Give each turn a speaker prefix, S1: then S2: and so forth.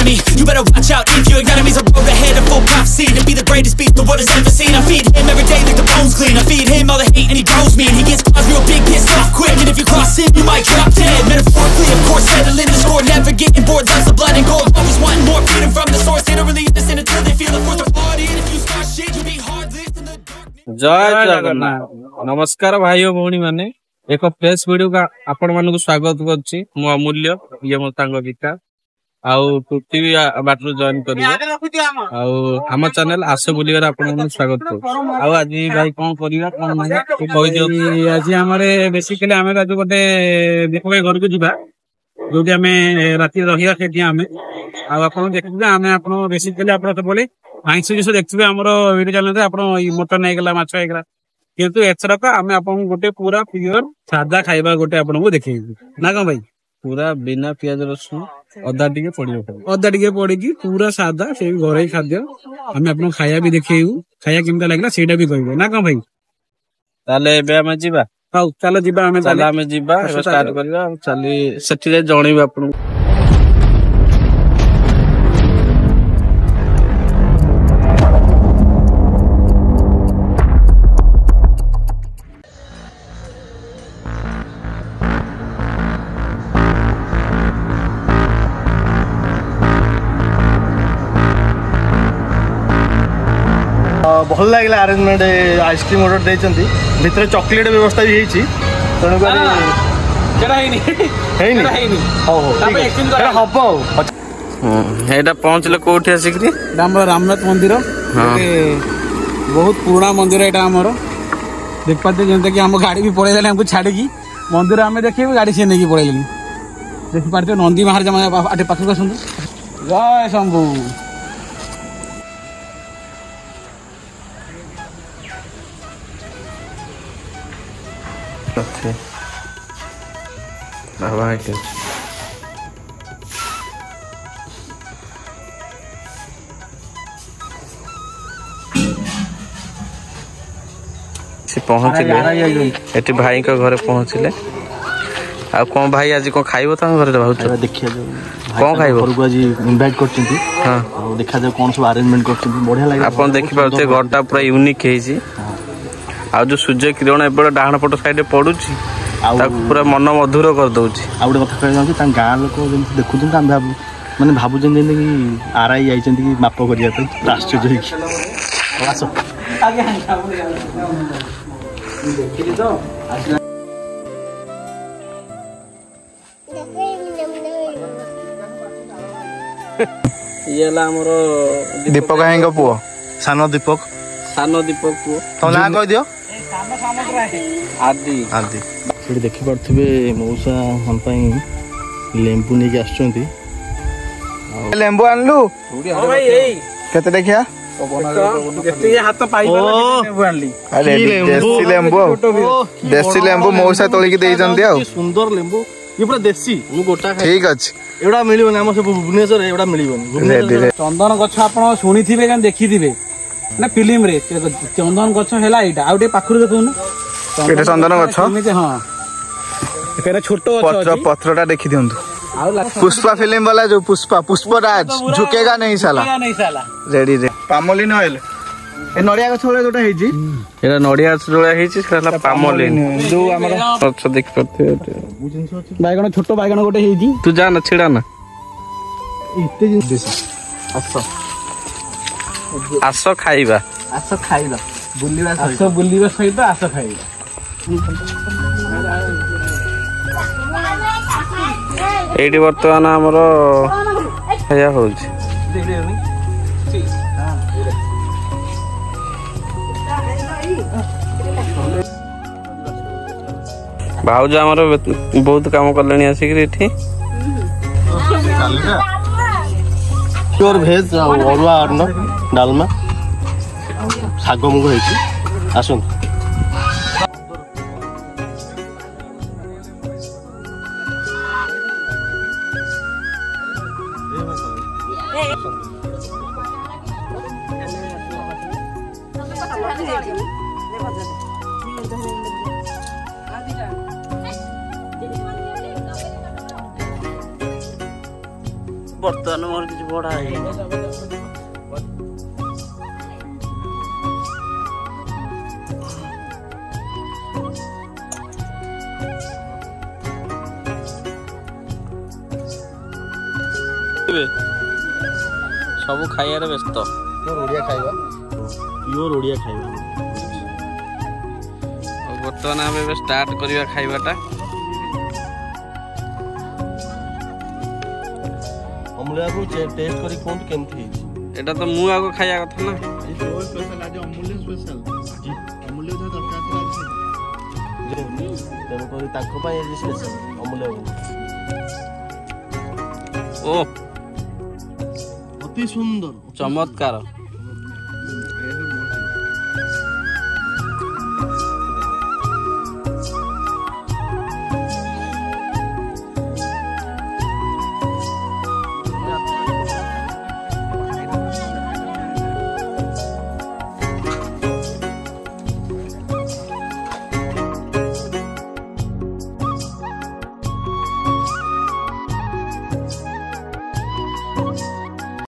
S1: enemy. You better watch out if your enemies are road ahead of full prophecy to be the greatest beast the world has ever seen. I feed him every day like the bones clean. I feed him all the hate and he grows me, and he gets cause real big, pissed off quick. And if you cross him, you might drop dead. Metaphorically, of course, settling the score, never getting bored. Loves the blood and gold, always wanting more, freedom from the source. They don't really listen until they feel the force of blood. And if you start shit, you be hard lived in the darkness.
S2: जय जगन्नाथ नमस्कार भाई और भौणी माने एक fresh video का आपण मानक स्वागत करछि मो अमूल्य ये मो तांग विकास आउ पृथ्वी बाटरू जॉइन करियो आउ हम चैनल आसे बुलिगर आपण मानक स्वागत कर आउ आज भाई कोन करिया कोन माने तू कहि दियो आज हमरे बेसिकली हमें आज गोटे देखबे घर को जिबा जोटी हमें राती रहिया सेठी हमें आउ आपण देखबे हमें आपण बेसिकली आपण तो बोले आइंस जिस देखिए आम वीडियो चैनल आप मटन होगा माछ होगा किंतु एथरक आम आप गोटे पूरा प्योर सादा खाइबा गोटे आपको देखेबू ना कौन भाई पूरा बिना पियाज रसुन अदा टिके पड़ी पूरा सादा से घर खाद्य आम आप खाया भी देखेबू खाया केमता लगला सेटा भी कहबो ना कौन भाई ताले एबे हम जिबा हाउ चलो जिबा हमें ताले हम जिबा स्टार्ट करबा चली सेठी जणीबा आपन
S3: भल लगे अरेंजमेंट आइसक्रीम ऑर्डर देती भितर चॉकलेट व्यवस्था भी होती
S2: हम पहुँचल कौटी आसिक
S4: रामनाथ मंदिर बहुत पुराना मंदिर यहाँ आमर देख पाते जमी कि आम गाड़ी भी पड़े हमको छाड़ी मंदिर आम देखे गाड़ी से नहीं पड़े देख पाते नंदी महाराज पाखक आस जय शंभु
S2: पहुँचले भाई घर पहुँचले आ कौन भाई आज कौन खाइबो त घर भाऊ
S3: देखिए
S2: कौन खाइबो
S3: घर को आज इनवाइट करछंती हां देखा जाय कौन सब अरेंजमेंट करछंती बढ़िया लागे
S2: आपन देखि पाउते घरटा पूरा यूनिक हेजी आ जो सूर्य किरण एबड़ डाहण पट साइड पडुची पूरा मन मधुर कर दउची
S3: आ गोटे कथा कहै जाउची तां गां लोक जेंति देखुछन तां माने भाबुछन जेंति कि आरआई आइछंती कि माप करिया त आश्चर्य होई आसो आगे देखिली तो
S2: ये ला हमरो
S3: दीपक भाई पुओ सानो दीपक
S2: पुओ
S3: तो ना कह दियो
S2: आदि
S3: आदि से देखि पड़थिबे मौसा हम पई लेंबू नेकी आछंती लेंबू आनलु
S2: हां भाई एई
S3: केते देखिया
S2: ये हाथ पाई लेंबू आनली
S3: अरे देसी लेंबू मौसा तोली के देई जंदी आ
S4: सुंदर लेंबू ये पूरा देसी मु गोटा
S3: ठीक अछि
S4: एडा मिलिबन हम सब भुवनेश्वर एडा मिलिबन चंदन गछ आपण सुनिथिबेกันदेखिथिबे ना फिल्म रे चंदन गछ हैला एटा आउटे पाखरु देखौन
S3: एटा चंदन गछ
S4: हां फेर छोटो
S3: पत्रटा देखि दियंतु पुष्पा फिल्म वाला जो पुष्पराज झुकेगा नहीं साला रेडी रे पामोलिन ऑयल ए नडिया गछ वाला जोटा हेजी
S2: एटा नडिया गछ जोला हेजी सेला पामोलिन
S3: जो हमर
S2: अच्छा देख पड़ते
S4: बाइगण छोटो बाइगण गोटे हेजी
S2: तू जा ना छिड़ा ना
S4: इते देसी अच्छा
S2: आस खाइबा
S4: बुलिबा सहित आस खाइबा
S2: एडी वर्तमान हमर खाया होछ भाउज हमर बहुत काम करलेनी आसिक एठी
S3: प्योर भेज अरुआ अन्न डालमा शाग मुग होइछि आसुन
S2: ବର୍ତ୍ତମାନ ମୋର କିଛି ବଢା ହେଇନି। ସବୁ ଖାଇବାରେ ବ୍ୟସ୍ତ।
S3: ଓଡ଼ିଆ ଖାଇବା
S2: ପିଓର ଓଡ଼ିଆ ଖାଇବା। ଆଉ ବର୍ତ୍ତମାନ ଆମେ ଏବେ ଷ୍ଟାର୍ଟ କରିବା ଖାଇବାଟା।
S5: ଅମୁଲ୍ୟାକୁ ଟେଷ୍ଟ କରି କୁହନ୍ତୁ କେମିତି ହେଇଛି।
S2: ଏଇଟା ତ ମୁଁ ଆଗ ଖାଇବା କଥା ନା।
S5: ତେଣୁକରି ତାଙ୍କ ପାଇଁ ଆଜି ସ୍ପେଶାଲ ଅମୁଲ୍ୟା
S2: ଓ
S5: ଅତି ସୁନ୍ଦର
S2: ଚମତ୍କାର।